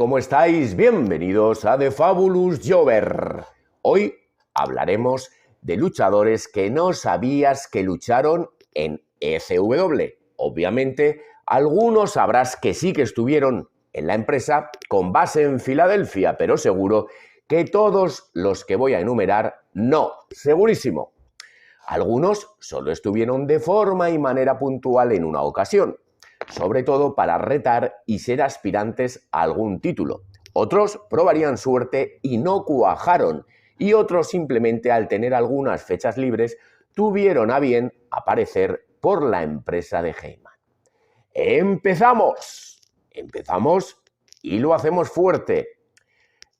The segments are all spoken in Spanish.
¿cómo estáis? Bienvenidos a The Fabulous Jover. Hoy hablaremos de luchadores que no sabías que lucharon en ECW. Obviamente, algunos sabrás que sí que estuvieron en la empresa con base en Filadelfia, pero seguro que todos los que voy a enumerar no, segurísimo. Algunos solo estuvieron de forma y manera puntual en una ocasión, sobre todo para retar y ser aspirantes a algún título. Otros probarían suerte y no cuajaron, y otros simplemente al tener algunas fechas libres tuvieron a bien aparecer por la empresa de Heyman. ¡Empezamos! Empezamos y lo hacemos fuerte.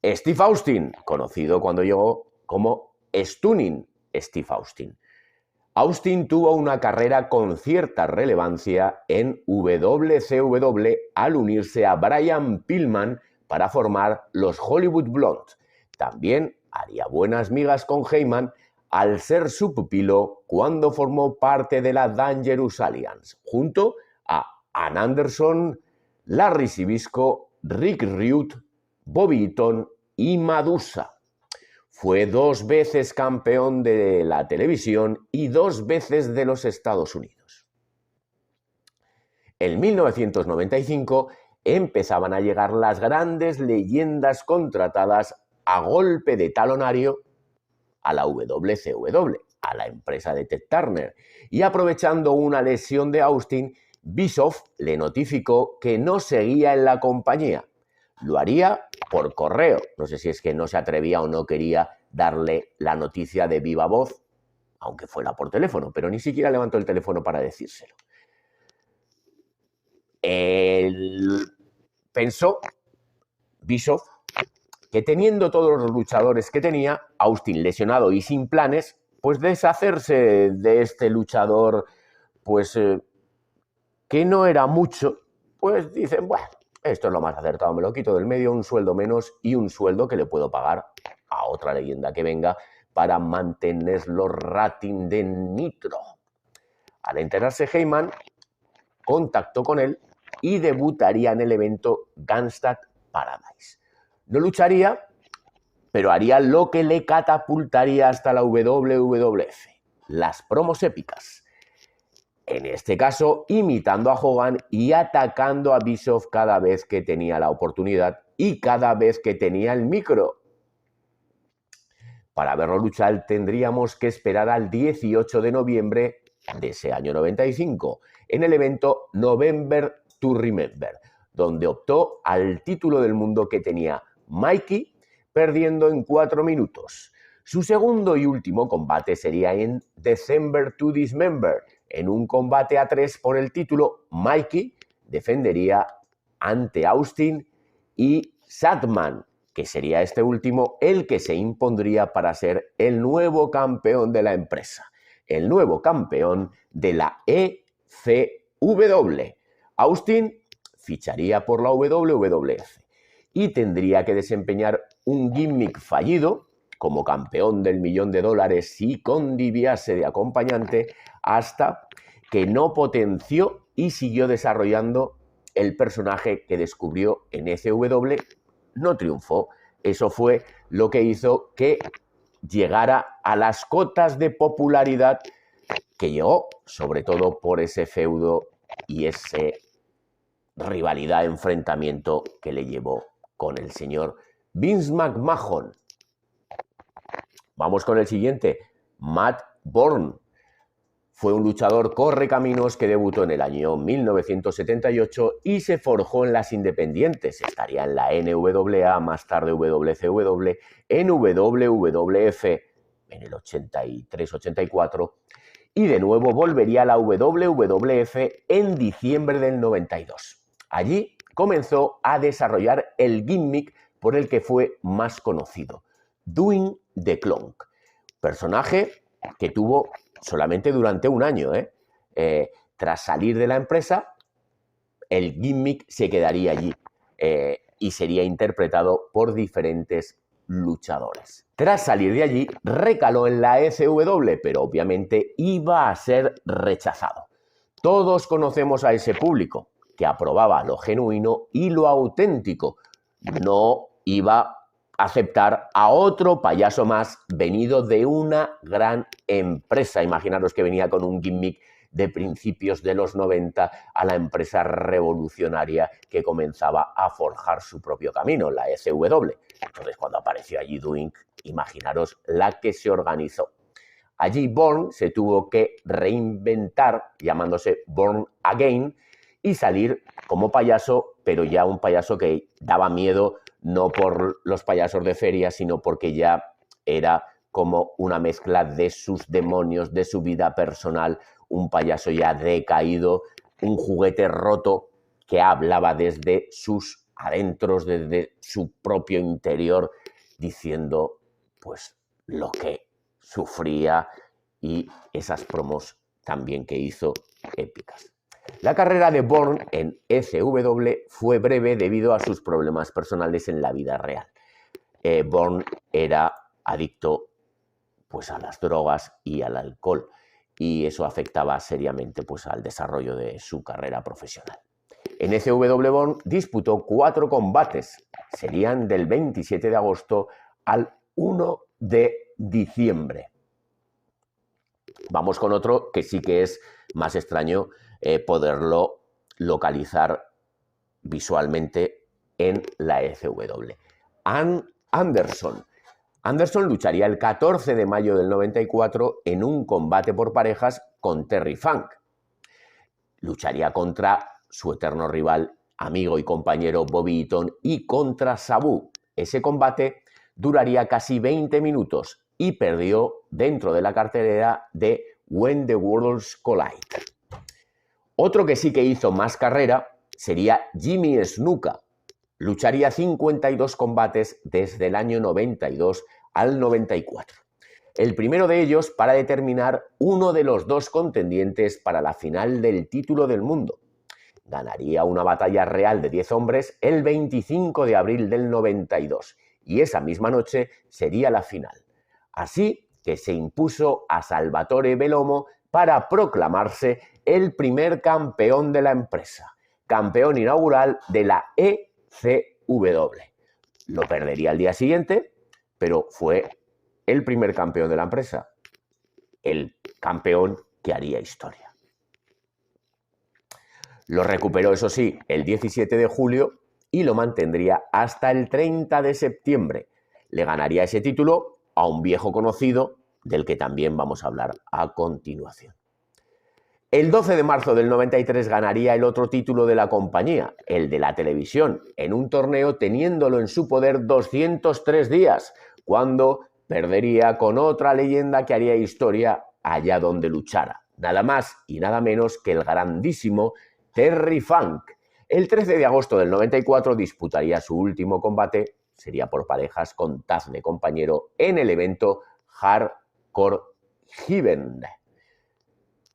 Steve Austin, conocido cuando llegó como Stunning Steve Austin. Austin tuvo una carrera con cierta relevancia en WCW al unirse a Brian Pillman para formar los Hollywood Blondes. También haría buenas migas con Heyman al ser su pupilo cuando formó parte de la Dangerous Alliance, junto a Ann Anderson, Larry Zbyszko, Rick Rude, Bobby Eaton y Madusa. Fue 2 veces campeón de la televisión y 2 veces de los Estados Unidos. En 1995 empezaban a llegar las grandes leyendas contratadas a golpe de talonario a la WCW, a la empresa de Ted Turner, y aprovechando una lesión de Austin, Bischoff le notificó que no seguía en la compañía. Lo haría por correo, no sé si es que no se atrevía o no quería darle la noticia de viva voz, aunque fuera por teléfono, pero ni siquiera levantó el teléfono para decírselo. Pensó Bischoff que teniendo todos los luchadores que tenía, Austin lesionado y sin planes, pues deshacerse de este luchador, pues que no era mucho, pues dicen, bueno, esto es lo más acertado, me lo quito del medio, un sueldo menos y un sueldo que le puedo pagar a otra leyenda que venga para mantener los ratings de Nitro. Al enterarse Heyman, contactó con él y debutaría en el evento Gangsta Paradise. No lucharía, pero haría lo que le catapultaría hasta la WWF, las promos épicas. En este caso, imitando a Hogan y atacando a Bischoff cada vez que tenía la oportunidad y cada vez que tenía el micro. Para verlo luchar tendríamos que esperar al 18 de noviembre de ese año 95, en el evento November to Remember, donde optó al título del mundo que tenía Mikey, perdiendo en 4 minutos. Su segundo y último combate sería en December to Dismember. En un combate a 3 por el título, Mikey defendería ante Austin y Sadman, que sería este último el que se impondría para ser el nuevo campeón de la empresa, el nuevo campeón de la ECW. Austin ficharía por la WWF y tendría que desempeñar un gimmick fallido como campeón del $1.000.000 y con DiBiase de acompañante, hasta que no potenció y siguió desarrollando el personaje que descubrió en ECW. No triunfó. Eso fue lo que hizo que llegara a las cotas de popularidad que llegó, sobre todo por ese feudo y ese rivalidad, enfrentamiento que le llevó con el señor Vince McMahon. Vamos con el siguiente, Matt Borne. Fue un luchador correcaminos que debutó en el año 1978 y se forjó en las independientes. Estaría en la NWA, más tarde WCW, en WWF en el 83-84 y de nuevo volvería a la WWF en diciembre del 92. Allí comenzó a desarrollar el gimmick por el que fue más conocido, Doing the Clonk, personaje que tuvo solamente durante un año. Tras salir de la empresa, el gimmick se quedaría allí y sería interpretado por diferentes luchadores. Tras salir de allí, recaló en la ECW, pero obviamente iba a ser rechazado. Todos conocemos a ese público que aprobaba lo genuino y lo auténtico, no iba a aceptar a otro payaso más venido de una gran empresa. Imaginaros que venía con un gimmick de principios de los 90 a la empresa revolucionaria que comenzaba a forjar su propio camino, la ECW. Entonces, cuando apareció allí Doink, imaginaros la que se organizó. Allí Born se tuvo que reinventar, llamándose Born Again, y salir como payaso, pero ya un payaso que daba miedo, no por los payasos de feria, sino porque ya era como una mezcla de sus demonios, de su vida personal, un payaso ya decaído, un juguete roto que hablaba desde sus adentros, desde su propio interior, diciendo pues lo que sufría y esas promos también que hizo épicas. La carrera de Born en ECW fue breve debido a sus problemas personales en la vida real. Born era adicto pues, a las drogas y al alcohol, y eso afectaba seriamente pues, al desarrollo de su carrera profesional. En ECW Born disputó 4 combates, serían del 27 de agosto al 1 de diciembre. Vamos con otro que sí que es más extraño poderlo localizar visualmente en la ECW. Ann Anderson. Anderson lucharía el 14 de mayo del 94 en un combate por parejas con Terry Funk. Lucharía contra su eterno rival, amigo y compañero Bobby Eaton y contra Sabu. Ese combate duraría casi 20 minutos y perdió dentro de la cartelera de When the Worlds Collide. Otro que sí que hizo más carrera sería Jimmy Snuka. Lucharía 52 combates desde el año 92 al 94. El primero de ellos para determinar uno de los 2 contendientes para la final del título del mundo. Ganaría una batalla real de 10 hombres el 25 de abril del 92 y esa misma noche sería la final. Así que se impuso a Salvatore Bellomo para proclamarse el primer campeón de la empresa, campeón inaugural de la ECW. Lo perdería al día siguiente, pero fue el primer campeón de la empresa, el campeón que haría historia. Lo recuperó, eso sí, el 17 de julio y lo mantendría hasta el 30 de septiembre. Le ganaría ese título a un viejo conocido del que también vamos a hablar a continuación. El 12 de marzo del 93 ganaría el otro título de la compañía, el de la televisión, en un torneo teniéndolo en su poder 203 días, cuando perdería con otra leyenda que haría historia allá donde luchara, nada más y nada menos que el grandísimo Terry Funk. El 13 de agosto del 94 disputaría su último combate, sería por parejas con Taz de compañero en el evento Hardcore Heaven.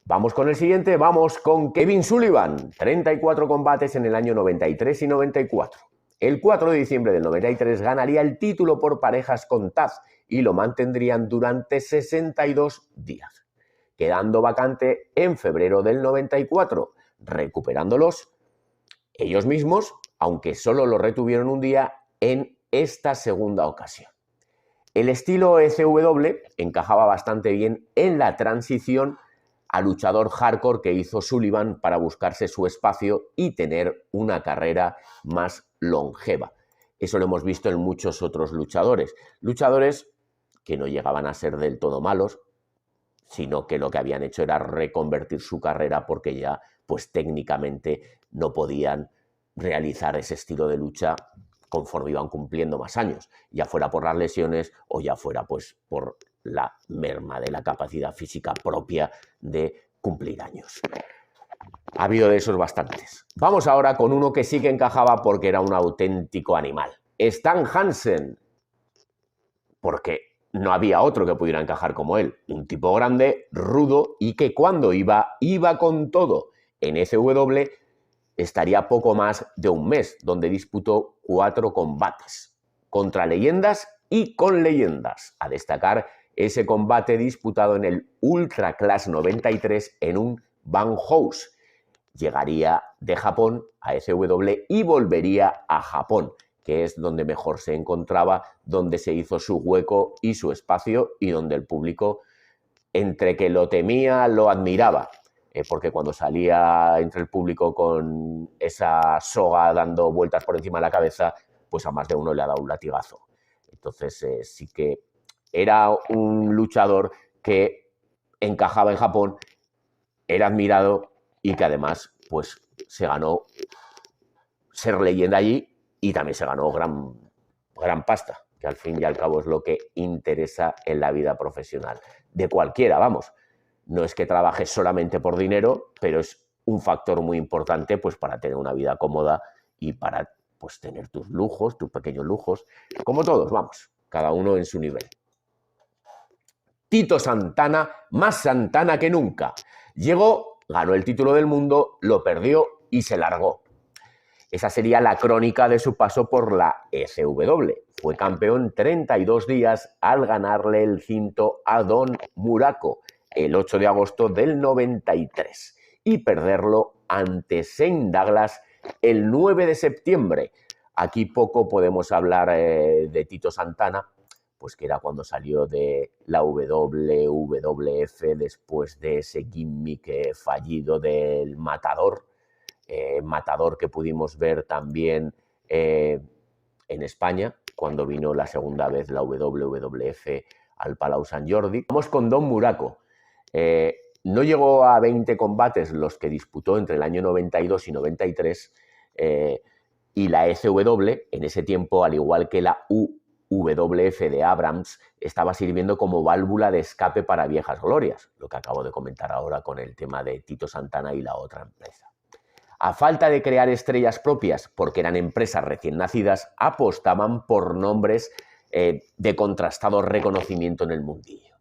Vamos con el siguiente, vamos con Kevin Sullivan, 34 combates en el año 93 y 94. El 4 de diciembre del 93 ganaría el título por parejas con Taz y lo mantendrían durante 62 días, quedando vacante en febrero del 94, recuperándolos ellos mismos, aunque solo lo retuvieron un día en esta segunda ocasión. El estilo ECW encajaba bastante bien en la transición a luchador hardcore que hizo Sullivan para buscarse su espacio y tener una carrera más longeva. Eso lo hemos visto en muchos otros luchadores. Luchadores que no llegaban a ser del todo malos, sino que lo que habían hecho era reconvertir su carrera porque ya, pues técnicamente, no podían realizar ese estilo de lucha conforme iban cumpliendo más años, ya fuera por las lesiones o ya fuera pues por la merma de la capacidad física propia de cumplir años. Ha habido de esos bastantes. Vamos ahora con uno que sí que encajaba porque era un auténtico animal. Stan Hansen. Porque no había otro que pudiera encajar como él. Un tipo grande, rudo y que cuando iba con todo. En ECW estaría poco más de un mes, donde disputó 4 combates. Contra leyendas y con leyendas. A destacar ese combate disputado en el Ultra Class 93 en un Banhouse. Llegaría de Japón a ECW y volvería a Japón. que es donde mejor se encontraba, donde se hizo su hueco y su espacio y donde el público, entre que lo temía, lo admiraba. Porque cuando salía entre el público con esa soga dando vueltas por encima de la cabeza, pues a más de uno le ha dado un latigazo. Entonces sí que era un luchador que encajaba en Japón, era admirado y que además pues se ganó ser leyenda allí y también se ganó gran pasta, que al fin y al cabo es lo que interesa en la vida profesional de cualquiera, vamos. No es que trabajes solamente por dinero, pero es un factor muy importante pues para tener una vida cómoda y para pues tener tus lujos, tus pequeños lujos, como todos, vamos, cada uno en su nivel. Tito Santana, más Santana que nunca. Llegó, ganó el título del mundo, lo perdió y se largó. Esa sería la crónica de su paso por la ECW. Fue campeón 32 días al ganarle el cinto a Don Muraco el 8 de agosto del 93 y perderlo ante Shane Douglas el 9 de septiembre. Aquí poco podemos hablar de Tito Santana, pues que era cuando salió de la WWF después de ese gimmick fallido del Matador. Matador que pudimos ver también en España cuando vino la segunda vez la WWF al Palau Sant Jordi. Vamos con Don Muraco. No llegó a 20 combates los que disputó entre el año 92 y 93 y la ECW en ese tiempo, al igual que la WWF de Abrams, estaba sirviendo como válvula de escape para viejas glorias, lo que acabo de comentar ahora con el tema de Tito Santana y la otra empresa. A falta de crear estrellas propias, porque eran empresas recién nacidas, apostaban por nombres de contrastado reconocimiento en el mundillo.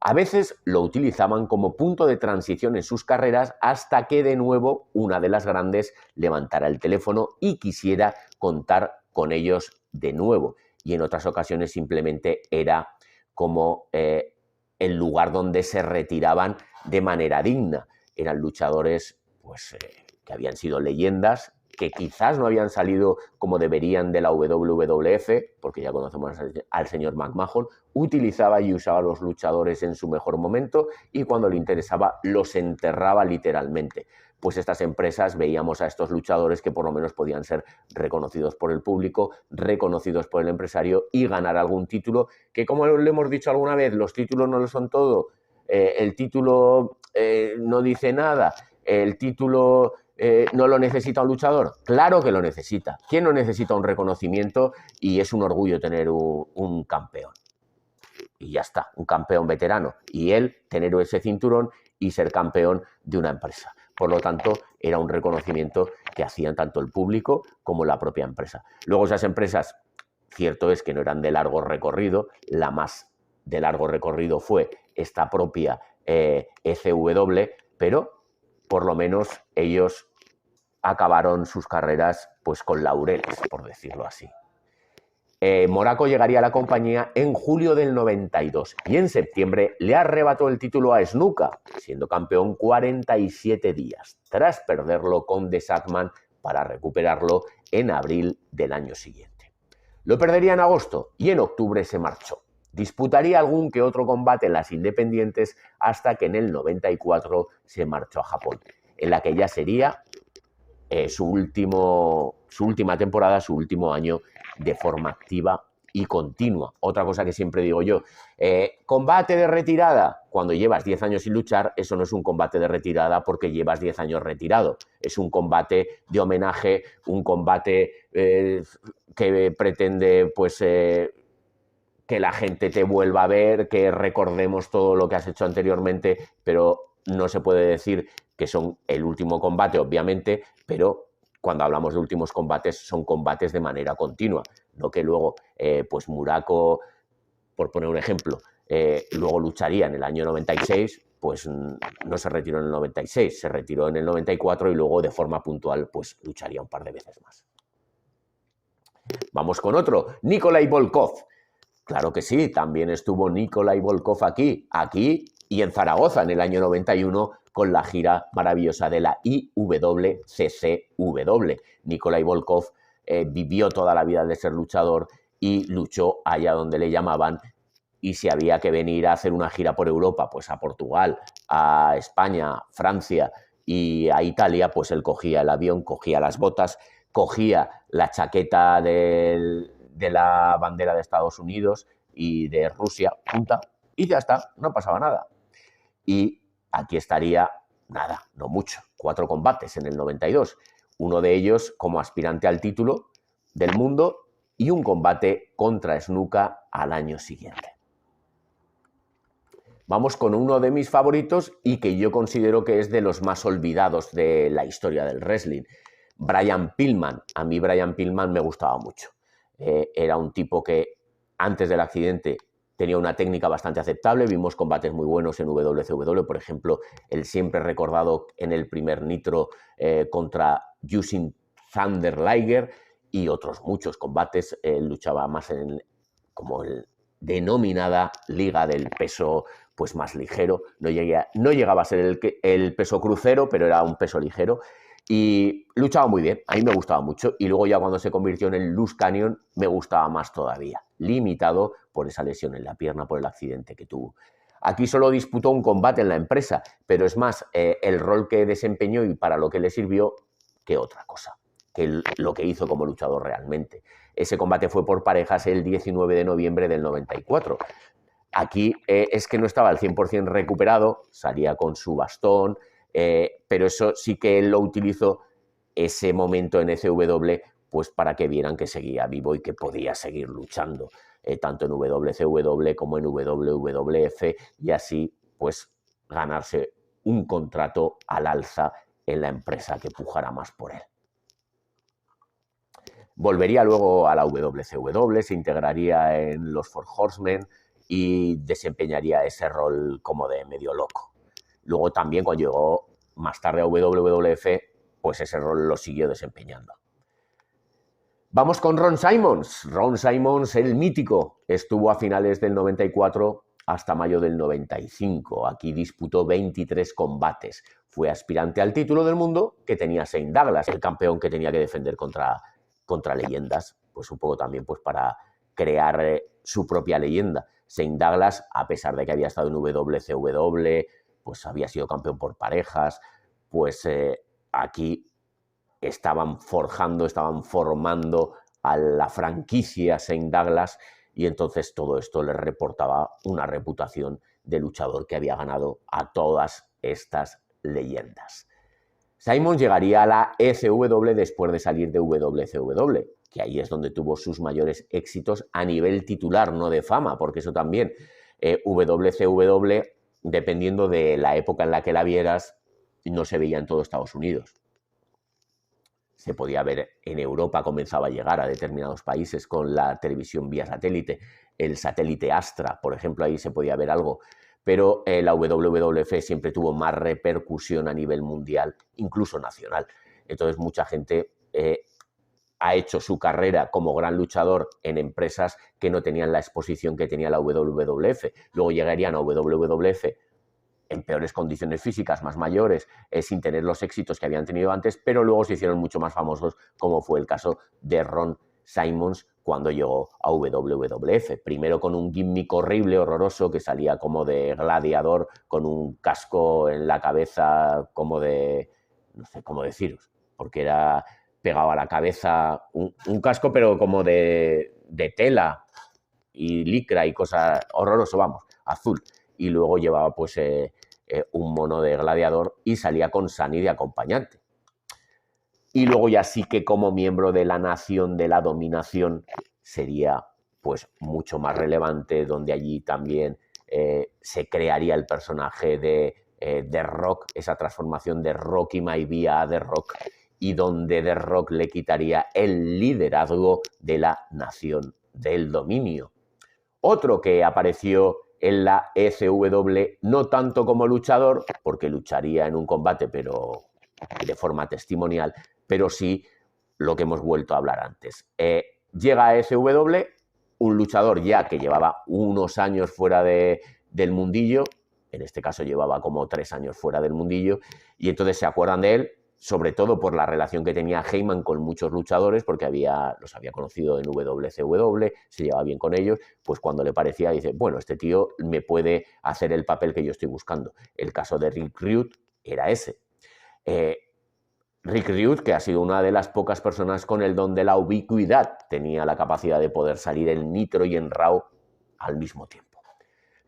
A veces lo utilizaban como punto de transición en sus carreras hasta que de nuevo una de las grandes levantara el teléfono y quisiera contar con ellos de nuevo. Y en otras ocasiones simplemente era como el lugar donde se retiraban de manera digna. Eran luchadores pues que habían sido leyendas, que quizás no habían salido como deberían de la WWF, porque ya conocemos al señor McMahon, utilizaba y usaba a los luchadores en su mejor momento y cuando le interesaba los enterraba literalmente. Pues estas empresas veíamos a estos luchadores que por lo menos podían ser reconocidos por el público, reconocidos por el empresario y ganar algún título, que como le hemos dicho alguna vez, los títulos no lo son todo, el título no dice nada, el título ¿no lo necesita un luchador? Claro que lo necesita. ¿Quién no necesita un reconocimiento? Y es un orgullo tener un campeón. Y ya está, un campeón veterano. Y él tener ese cinturón y ser campeón de una empresa. Por lo tanto, era un reconocimiento que hacían tanto el público como la propia empresa. Luego esas empresas, cierto es que no eran de largo recorrido, la más de largo recorrido fue esta propia ECW, pero por lo menos ellos acabaron sus carreras pues con laureles, por decirlo así. Muraco llegaría a la compañía en julio del 92 y en septiembre le arrebató el título a Snuka, siendo campeón 47 días, tras perderlo con The Sadman para recuperarlo en abril del año siguiente. Lo perdería en agosto y en octubre se marchó. Disputaría algún que otro combate en las independientes hasta que en el 94 se marchó a Japón, en la que ya sería su última temporada, su último año de forma activa y continua. Otra cosa que siempre digo yo, combate de retirada, cuando llevas 10 años sin luchar, eso no es un combate de retirada porque llevas 10 años retirado, es un combate de homenaje, un combate que pretende pues que la gente te vuelva a ver, que recordemos todo lo que has hecho anteriormente, pero no se puede decir que son el último combate, obviamente, pero cuando hablamos de últimos combates son combates de manera continua, no que luego, pues Muraco, por poner un ejemplo, luego lucharía en el año 96, pues no se retiró en el 96, se retiró en el 94 y luego de forma puntual pues lucharía un par de veces más. Vamos con otro, Nikolai Volkov. Claro que sí, también estuvo Nikolai Volkov aquí y en Zaragoza en el año 91 con la gira maravillosa de la IWCCW. Nikolai Volkov vivió toda la vida de ser luchador y luchó allá donde le llamaban, y si había que venir a hacer una gira por Europa, pues a Portugal, a España, Francia y a Italia, pues él cogía el avión, cogía las botas, cogía la chaqueta de la bandera de Estados Unidos y de Rusia, punta, y ya está, no pasaba nada. Y aquí estaría, nada, no mucho, 4 combates en el 92, uno de ellos como aspirante al título del mundo y un combate contra Snuka al año siguiente. Vamos con uno de mis favoritos y que yo considero que es de los más olvidados de la historia del wrestling, Brian Pillman. A mí Brian Pillman me gustaba mucho. Era un tipo que antes del accidente tenía una técca bastante aceptable, vimos combates muy buenos en WCW, por ejemplo, el siempre recordado en el primer Nitro contra Jushin Thunder Liger y otros muchos combates. Luchaba más en como el denominada liga del peso pues más ligero, no llegaba a ser el peso crucero, pero era un peso ligero y luchaba muy bien, a mí me gustaba mucho, y luego ya cuando se convirtió en el Loose Canyon me gustaba más todavía, limitado por esa lesión en la pierna, por el accidente que tuvo. Aquí solo disputó un combate en la empresa, pero es más el rol que desempeñó y para lo que le sirvió que otra cosa, que lo que hizo como luchador realmente. Ese combate fue por parejas el 19 de noviembre del 94. Aquí es que no estaba al 100% recuperado, salía con su bastón, pero eso sí que él lo utilizó ese momento en ECW pues para que vieran que seguía vivo y que podía seguir luchando, tanto en WCW como en WWF, y así pues ganarse un contrato al alza en la empresa que pujara más por él. Volvería luego a la WCW, se integraría en los Four Horsemen y desempeñaría ese rol como de medio loco. Luego también cuando llegó más tarde a WWF, pues ese rol lo siguió desempeñando. Vamos con Ron Simmons. Ron Simmons, el mítico, estuvo a finales del 94 hasta mayo del 95. Aquí disputó 23 combates. Fue aspirante al título del mundo que tenía Shane Douglas, el campeón que tenía que defender contra leyendas, pues un poco también pues para crear su propia leyenda. Shane Douglas, a pesar de que había estado en WCW, pues había sido campeón por parejas, pues aquí estaban forjando, estaban formando a la franquicia Shane Douglas, y entonces todo esto le reportaba una reputación de luchador que había ganado a todas estas leyendas. Simmons llegaría a la ECW después de salir de WCW, que ahí es donde tuvo sus mayores éxitos a nivel titular, no de fama, porque eso también, WCW, dependiendo de la época en la que la vieras, no se veía en todo Estados Unidos. Se podía ver en Europa, comenzaba a llegar a determinados países con la televisión vía satélite, el satélite Astra, por ejemplo, ahí se podía ver algo, pero la WWF siempre tuvo más repercusión a nivel mundial, incluso nacional. Entonces mucha gente ha hecho su carrera como gran luchador en empresas que no tenían la exposición que tenía la WWF. Luego llegarían a WWF en peores condiciones físicas, más mayores, sin tener los éxitos que habían tenido antes, pero luego se hicieron mucho más famosos, como fue el caso de Ron Simmons cuando llegó a WWF. Primero con un gimmick horrible, horroroso, que salía como de gladiador, con un casco en la cabeza como de, no sé cómo deciros, porque era pegado a la cabeza, un casco pero como de tela y licra y cosas, horroroso, vamos, azul. Y luego llevaba pues un mono de gladiador y salía con Sunny de acompañante. Y luego ya sí que como miembro de la nación de la dominación sería pues mucho más relevante, donde allí también se crearía el personaje de The Rock, esa transformación de Rocky Maivia a The Rock, y donde The Rock le quitaría el liderazgo de la nación del dominio. Otro que apareció en la ECW, no tanto como luchador, porque lucharía en un combate, pero de forma testimonial, pero sí lo que hemos vuelto a hablar antes. Llega a ECW, un luchador ya que llevaba unos años fuera del mundillo, en este caso llevaba como 3 años fuera del mundillo, y entonces se acuerdan de él, sobre todo por la relación que tenía Heyman con muchos luchadores, porque los había conocido en WCW, se llevaba bien con ellos, pues cuando le parecía, dice, bueno, este tío me puede hacer el papel que yo estoy buscando. El caso de Rick Rude era ese. Rick Rude, que ha sido una de las pocas personas con el don de la ubicuidad, tenía la capacidad de poder salir en Nitro y en Raw al mismo tiempo.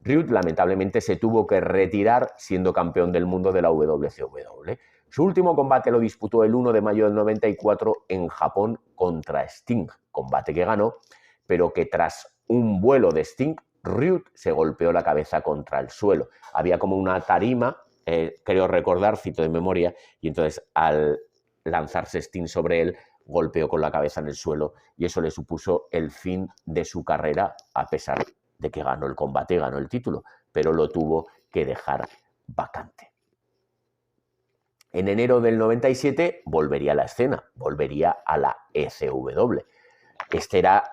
Rude lamentablemente se tuvo que retirar siendo campeón del mundo de la WCW. Su último combate lo disputó el 1 de mayo del 94 en Japón contra Sting, combate que ganó, pero que tras un vuelo de Sting, Rude se golpeó la cabeza contra el suelo. Había como una tarima, creo recordar, cito de memoria, y entonces al lanzarse Sting sobre él, golpeó con la cabeza en el suelo y eso le supuso el fin de su carrera, a pesar de que ganó el combate y ganó el título, pero lo tuvo que dejar vacante. En enero del 97 volvería a la escena, volvería a la ECW. Este era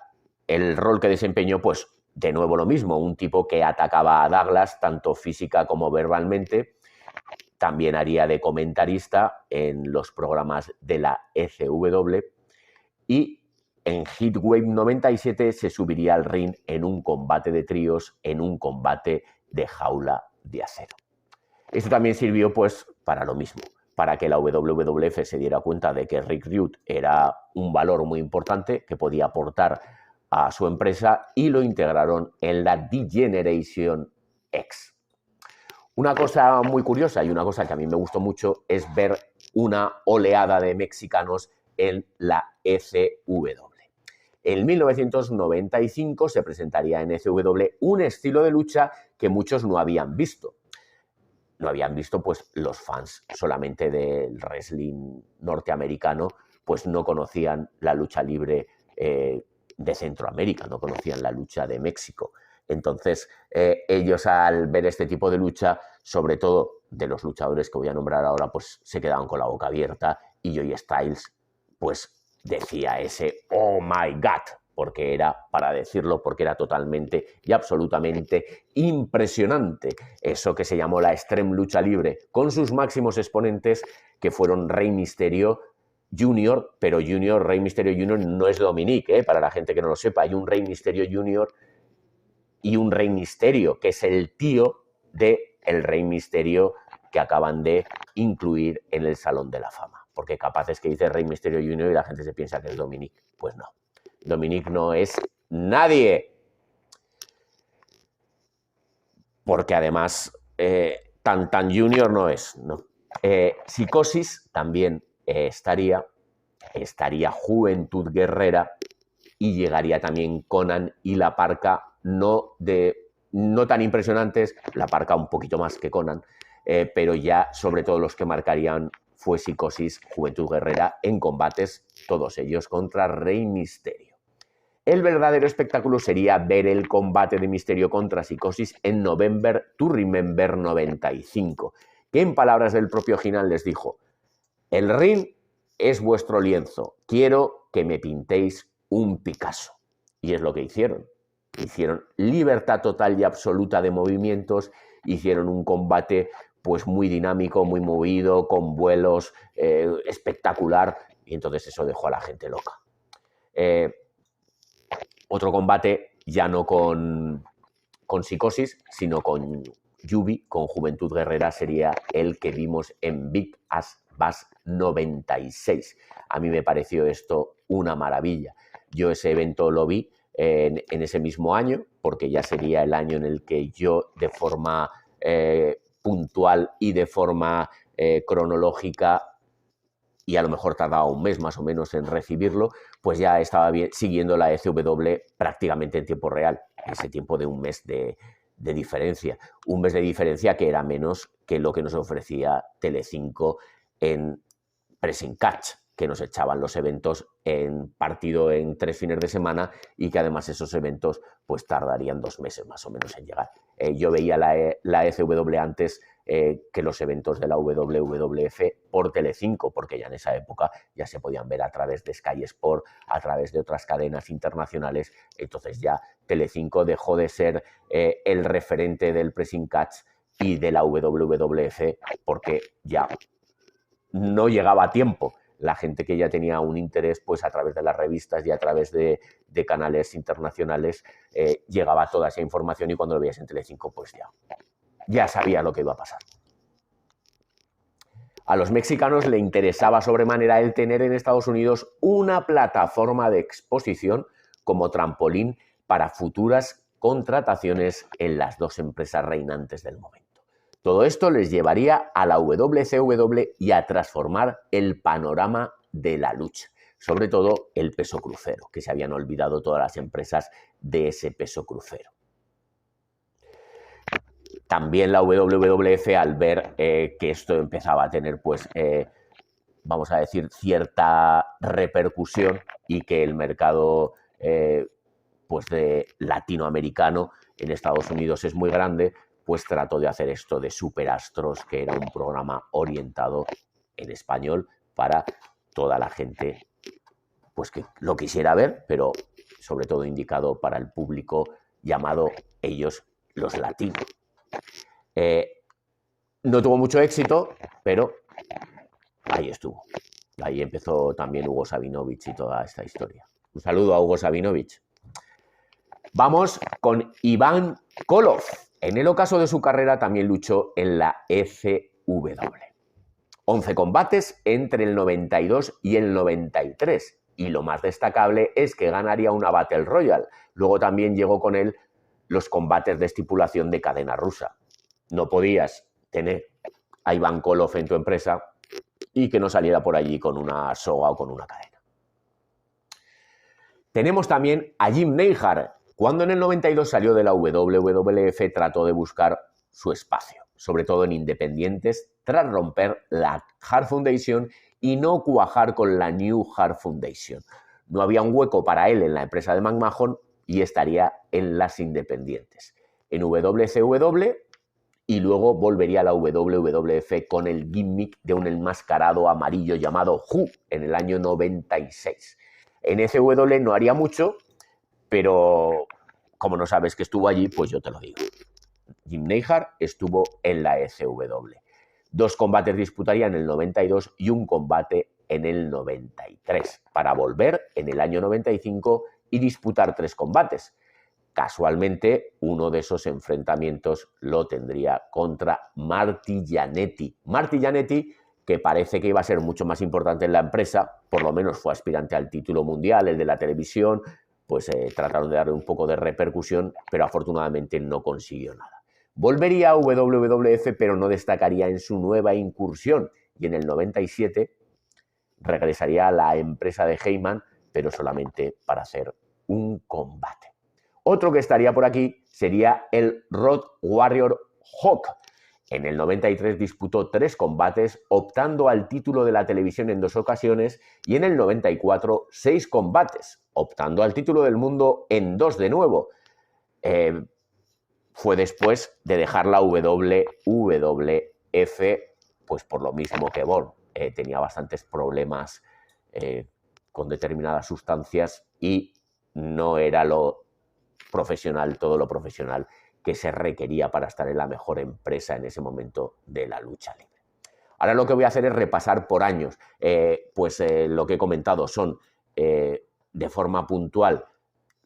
el rol que desempeñó, pues de nuevo lo mismo, un tipo que atacaba a Douglas tanto física como verbalmente. También haría de comentarista en los programas de la ECW y en Heatwave 97 se subiría al ring en un combate de tríos, en un combate de jaula de acero. Esto también sirvió pues para lo mismo, para que la WWF se diera cuenta de que Rick Rude era un valor muy importante que podía aportar a su empresa y lo integraron en la D-Generation X. Una cosa muy curiosa y una cosa que a mí me gustó mucho es ver una oleada de mexicanos en la ECW. En 1995 se presentaría en ECW un estilo de lucha que muchos no habían visto. No habían visto, pues los fans solamente del wrestling norteamericano, pues no conocían la lucha libre de Centroamérica, no conocían la lucha de México. Entonces, ellos al ver este tipo de lucha, sobre todo de los luchadores que voy a nombrar ahora, pues se quedaban con la boca abierta y Joey Styles, pues decía ese "oh my God", porque era, para decirlo, porque era totalmente y absolutamente impresionante. Eso que se llamó la Extreme Lucha Libre, con sus máximos exponentes que fueron Rey Mysterio Jr., pero Rey Mysterio Jr. no es Dominic, para la gente que no lo sepa. Hay un Rey Mysterio Jr. y un Rey Mysterio, que es el tío del Rey Mysterio que acaban de incluir en el Salón de la Fama. Porque capaz es que dice Rey Mysterio Jr. y la gente se piensa que es Dominic. Pues no. Dominic no es nadie. Porque además tan junior no es, ¿no? Psicosis también estaría Juventud Guerrera y llegaría también Conan y La Parca, no tan impresionantes, La Parca un poquito más que Conan, pero ya sobre todo los que marcarían fue Psicosis, Juventud Guerrera en combates, todos ellos contra Rey Mysterio. El verdadero espectáculo sería ver el combate de Mysterio contra Psicosis en November to Remember 95, que en palabras del propio Heenan les dijo: el ring es vuestro lienzo, quiero que me pintéis un Picasso. Y es lo que hicieron. Hicieron libertad total y absoluta de movimientos, hicieron un combate pues muy dinámico, muy movido, con vuelos, espectacular, y entonces eso dejó a la gente loca. Otro combate ya no con Psicosis, sino con Yubi, con Juventud Guerrera, sería el que vimos en Big Ass Bash 96. A mí me pareció esto una maravilla. Yo ese evento lo vi en ese mismo año, porque ya sería el año en el que yo de forma puntual y de forma cronológica, y a lo mejor tardaba un mes más o menos en recibirlo, pues ya estaba siguiendo la ECW prácticamente en tiempo real, ese tiempo de un mes de diferencia. Un mes de diferencia que era menos que lo que nos ofrecía Telecinco en Pressing Catch, que nos echaban los eventos en partido en 3 fines de semana y que además esos eventos pues tardarían 2 meses más o menos en llegar. Yo veía la ECW antes que los eventos de la WWF por Telecinco, porque ya en esa época ya se podían ver a través de Sky Sport, a través de otras cadenas internacionales. Entonces ya Telecinco dejó de ser el referente del Pressing Catch y de la WWF, porque ya no llegaba a tiempo. La gente que ya tenía un interés, pues a través de las revistas y a través de canales internacionales, llegaba toda esa información y cuando lo veías en Telecinco, pues ya sabía lo que iba a pasar. A los mexicanos le interesaba sobremanera el tener en Estados Unidos una plataforma de exposición como trampolín para futuras contrataciones en las dos empresas reinantes del momento. Todo esto les llevaría a la WCW y a transformar el panorama de la lucha, sobre todo el peso crucero, que se habían olvidado todas las empresas de ese peso crucero. También la WWF, al ver que esto empezaba a tener, pues, vamos a decir, cierta repercusión y que el mercado pues de latinoamericano en Estados Unidos es muy grande, pues trató de hacer esto de Superastros, que era un programa orientado en español para toda la gente pues que lo quisiera ver, pero sobre todo indicado para el público llamado ellos los latinos. No tuvo mucho éxito, pero ahí estuvo. Ahí empezó también Hugo Sabinovich y toda esta historia. Un saludo a Hugo Sabinovich. Vamos con Iván Koloff. En el ocaso de su carrera también luchó en la ECW. 11 combates entre el 92 y el 93. Y lo más destacable es que ganaría una Battle Royale. Luego también llegó con él los combates de estipulación de cadena rusa. No podías tener a Iván Koloff en tu empresa y que no saliera por allí con una soga o con una cadena. Tenemos también a Jim Neidhart. Cuando en el 92 salió de la WWF, trató de buscar su espacio, sobre todo en independientes, tras romper la Hart Foundation y no cuajar con la New Hart Foundation. No había un hueco para él en la empresa de McMahon y estaría en las independientes. En WCW y luego volvería a la WWF con el gimmick de un enmascarado amarillo llamado Who en el año 96. En ECW no haría mucho, pero como no sabes que estuvo allí, pues yo te lo digo. Jim Neidhart estuvo en la ECW. 2 combates disputaría en el 92 y un combate en el 93, para volver en el año 95 y disputar 3 combates. Casualmente, uno de esos enfrentamientos lo tendría contra Marty Jannetty. Marty Jannetty, que parece que iba a ser mucho más importante en la empresa, por lo menos fue aspirante al título mundial, el de la televisión, pues trataron de darle un poco de repercusión, pero afortunadamente no consiguió nada. Volvería a WWF, pero no destacaría en su nueva incursión, y en el 97 regresaría a la empresa de Heyman, pero solamente para hacer un combate. Otro que estaría por aquí sería el Road Warrior Hawk. En el 93 disputó 3 combates, optando al título de la televisión en 2 ocasiones, y en el 94 6 combates, optando al título del mundo en 2 de nuevo. Fue después de dejar la WWF, pues por lo mismo que Bourne. Tenía bastantes problemas con determinadas sustancias y no era todo lo profesional que se requería para estar en la mejor empresa en ese momento de la lucha libre. Ahora lo que voy a hacer es repasar por años, lo que he comentado son de forma puntual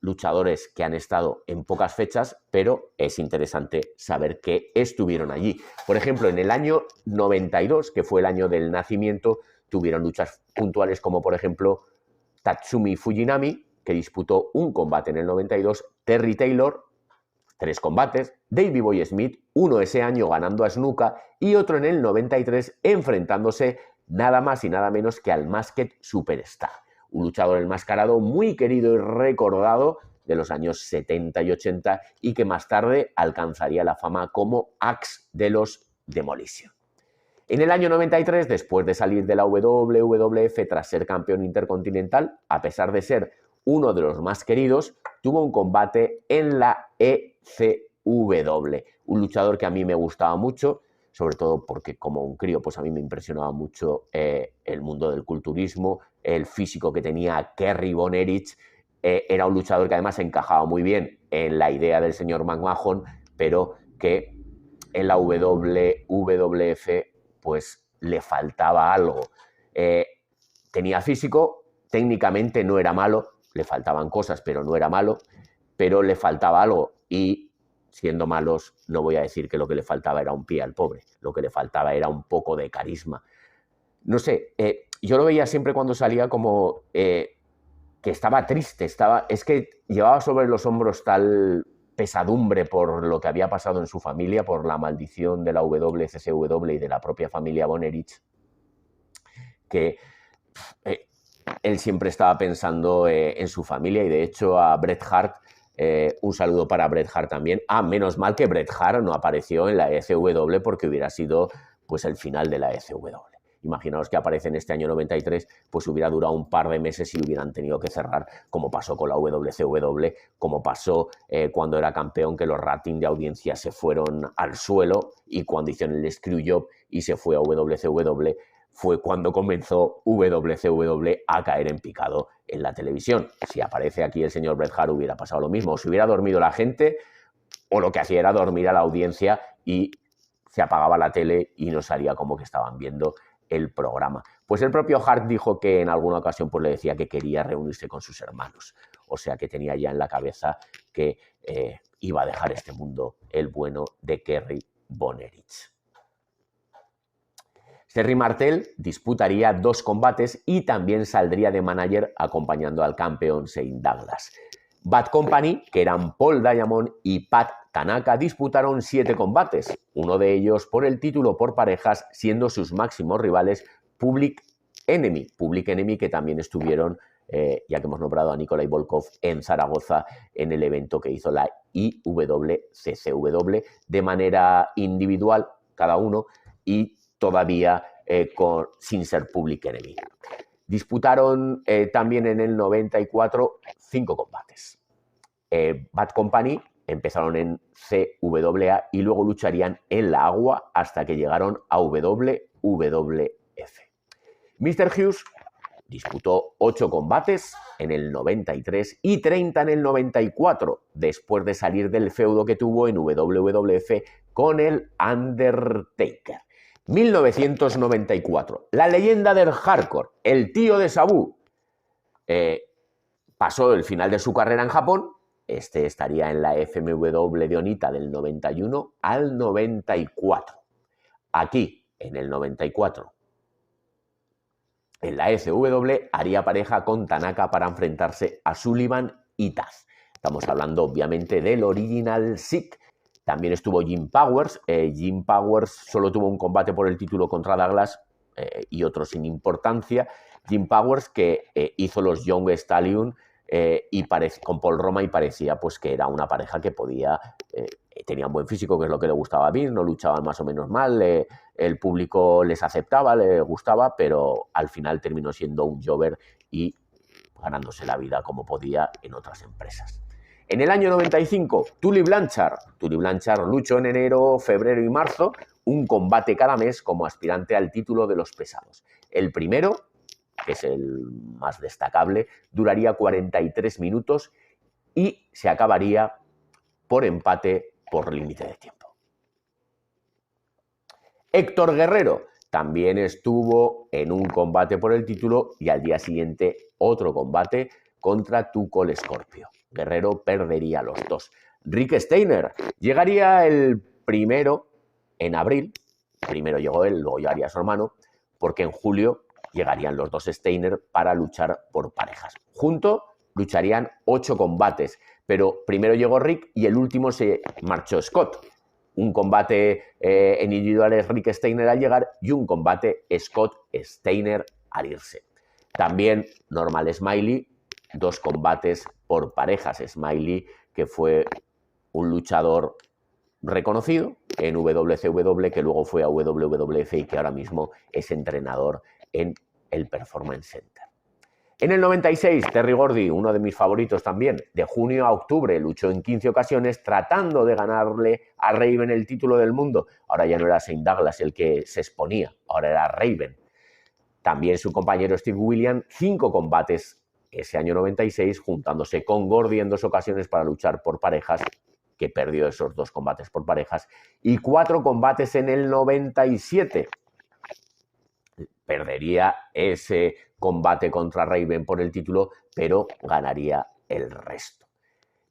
luchadores que han estado en pocas fechas, pero es interesante saber que estuvieron allí. Por ejemplo, en el año 92, que fue el año del nacimiento, tuvieron luchas puntuales como, por ejemplo, Tatsumi Fujinami, que disputó un combate en el 92, Terry Taylor, 3 combates, Davey Boy Smith, uno ese año ganando a Snuka y otro en el 93 enfrentándose nada más y nada menos que al Masked Superstar, un luchador enmascarado muy querido y recordado de los años 70 y 80 y que más tarde alcanzaría la fama como Axe de los Demolition. En el año 93, después de salir de la WWF tras ser campeón intercontinental, a pesar de ser uno de los más queridos, tuvo un combate en la ECW, un luchador que a mí me gustaba mucho, sobre todo porque como un crío pues a mí me impresionaba mucho el mundo del culturismo, el físico que tenía Kerry Von Erich. Era un luchador que además encajaba muy bien en la idea del señor McMahon, pero que en la WWF pues le faltaba algo. Tenía físico, técnicamente no era malo, le faltaban cosas, pero no era malo, pero le faltaba algo y siendo malos no voy a decir que lo que le faltaba era un pie al pobre, lo que le faltaba era un poco de carisma. No sé, yo lo veía siempre cuando salía como que estaba triste, es que llevaba sobre los hombros tal pesadumbre por lo que había pasado en su familia, por la maldición de la WCCW y de la propia familia Von Erich, que él siempre estaba pensando en su familia y de hecho a Bret Hart, un saludo para Bret Hart también. Menos mal que Bret Hart no apareció en la ECW porque hubiera sido pues el final de la ECW. Imaginaos que aparece en este año 93, pues hubiera durado un par de meses y hubieran tenido que cerrar, como pasó con la WCW, como pasó cuando era campeón, que los ratings de audiencia se fueron al suelo y cuando hicieron el Screwjob y se fue a WCW, fue cuando comenzó WCW a caer en picado en la televisión. Si aparece aquí el señor Bret Hart hubiera pasado lo mismo, o se hubiera dormido la gente o lo que hacía era dormir a la audiencia y se apagaba la tele y no salía como que estaban viendo el programa. Pues el propio Hart dijo que en alguna ocasión pues le decía que quería reunirse con sus hermanos, o sea que tenía ya en la cabeza que iba a dejar este mundo el bueno de Kerry Von Erich. Terry Martel disputaría 2 combates y también saldría de manager acompañando al campeón Shane Douglas. Bad Company, que eran Paul Diamond y Pat Tanaka, disputaron 7 combates, uno de ellos por el título por parejas, siendo sus máximos rivales Public Enemy que también estuvieron, ya que hemos nombrado a Nikolai Volkov, en Zaragoza en el evento que hizo la IWCCW de manera individual, cada uno, y todavía sin ser Public Enemy. Disputaron también en el 94 5 combates. Bad Company empezaron en CWA y luego lucharían en la agua hasta que llegaron a WWF. Mr. Hughes disputó 8 combates en el 93 y 30 en el 94, después de salir del feudo que tuvo en WWF con el Undertaker. 1994, la leyenda del hardcore, el tío de Sabu, pasó el final de su carrera en Japón. Este estaría en la FMW de Onita del 91 al 94. Aquí, en el 94, en la SW haría pareja con Tanaka para enfrentarse a Sullivan y Taz. Estamos hablando obviamente del Original Sick. También estuvo Jim Powers. Jim Powers solo tuvo un combate por el título contra Douglas y otro sin importancia. Jim Powers que hizo los Young Stallion con Paul Roma y parecía pues que era una pareja que podía, tenían buen físico, que es lo que le gustaba a Vince, no luchaban más o menos mal, el público les aceptaba, les gustaba, pero al final terminó siendo un jobber y ganándose la vida como podía en otras empresas. En el año 95, Tully Blanchard luchó en enero, febrero y marzo, un combate cada mes como aspirante al título de los pesados. El primero, que es el más destacable, duraría 43 minutos y se acabaría por empate por límite de tiempo. Héctor Guerrero también estuvo en un combate por el título y al día siguiente otro combate contra Tuco Scorpio. Guerrero perdería los 2. Rick Steiner llegaría el primero en abril. Primero llegó él, luego llegaría su hermano, porque en julio llegarían los 2 Steiner para luchar por parejas. Juntos lucharían 8 combates, pero primero llegó Rick y el último se marchó Scott. Un combate en individuales Rick Steiner al llegar y un combate Scott Steiner al irse. También Normal Smiley, 2 combates por parejas. Smiley, que fue un luchador reconocido en WCW, que luego fue a WWF y que ahora mismo es entrenador en el Performance Center. En el 96, Terry Gordy, uno de mis favoritos también, de junio a octubre, luchó en 15 ocasiones tratando de ganarle a Raven el título del mundo. Ahora ya no era Shane Douglas el que se exponía, ahora era Raven. También su compañero Steve Williams, 5 combates ese año 96, juntándose con Gordy en 2 ocasiones para luchar por parejas, que perdió esos 2 combates por parejas, y 4 combates en el 97. Perdería ese combate contra Raven por el título, pero ganaría el resto.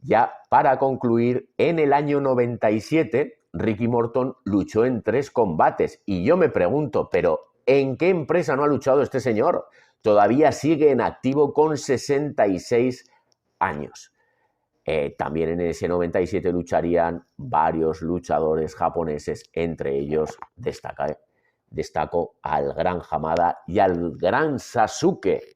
Ya para concluir, en el año 97, Ricky Morton luchó en 3 combates. Y yo me pregunto, ¿pero en qué empresa no ha luchado este señor? Todavía sigue en activo con 66 años. También en ese 97 lucharían varios luchadores japoneses, entre ellos destaco al gran Hamada y al gran Sasuke.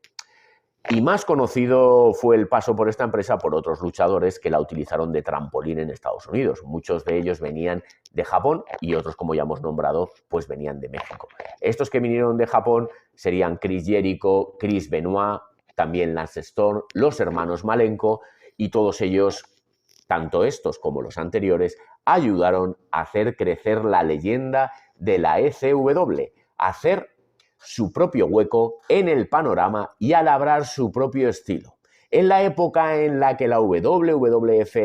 Y más conocido fue el paso por esta empresa por otros luchadores que la utilizaron de trampolín en Estados Unidos. Muchos de ellos venían de Japón y otros, como ya hemos nombrado, pues venían de México. Estos que vinieron de Japón serían Chris Jericho, Chris Benoit, también Lance Storm, los hermanos Malenko, y todos ellos, tanto estos como los anteriores, ayudaron a hacer crecer la leyenda de la ECW, a hacer su propio hueco en el panorama y a labrar su propio estilo. En la época en la que la WWF,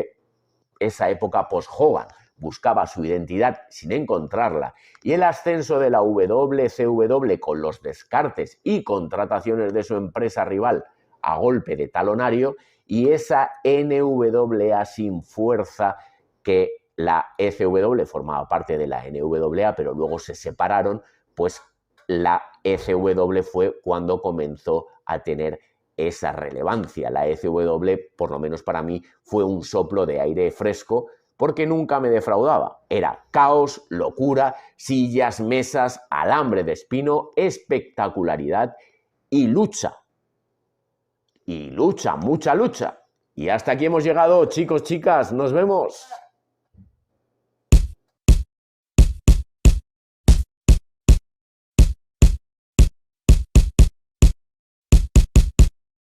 esa época post-Hogan, buscaba su identidad sin encontrarla, y el ascenso de la WCW con los descartes y contrataciones de su empresa rival a golpe de talonario, y esa NWA sin fuerza, que la ECW formaba parte de la NWA, pero luego se separaron, pues la ECW fue cuando comenzó a tener esa relevancia. La ECW, por lo menos para mí, fue un soplo de aire fresco porque nunca me defraudaba. Era caos, locura, sillas, mesas, alambre de espino, espectacularidad y lucha. Y lucha, mucha lucha. Y hasta aquí hemos llegado, chicos, chicas. Nos vemos.